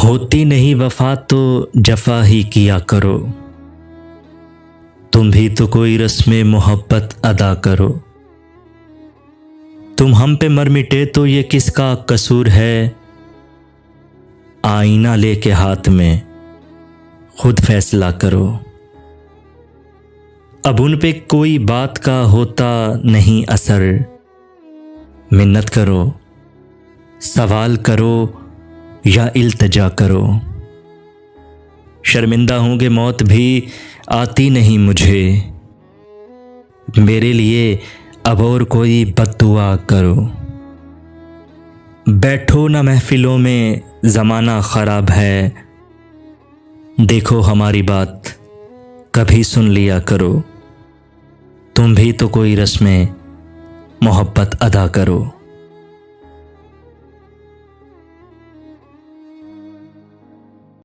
होती नहीं वफा तो जफा ही किया करो। तुम भी तो कोई रस्म मोहब्बत अदा करो। तुम हम पे मर मिटे तो ये किसका कसूर है। आईना लेके हाथ में खुद फैसला करो। अब उन पे कोई बात का होता नहीं असर। मिन्नत करो, सवाल करो या इल्तजा करो। शर्मिंदा होंगे मौत भी आती नहीं मुझे। मेरे लिए अब और कोई बद्दुआ करो। बैठो ना महफिलों में ज़माना ख़राब है। देखो हमारी बात कभी सुन लिया करो। तुम भी तो कोई रस्म मोहब्बत अदा करो।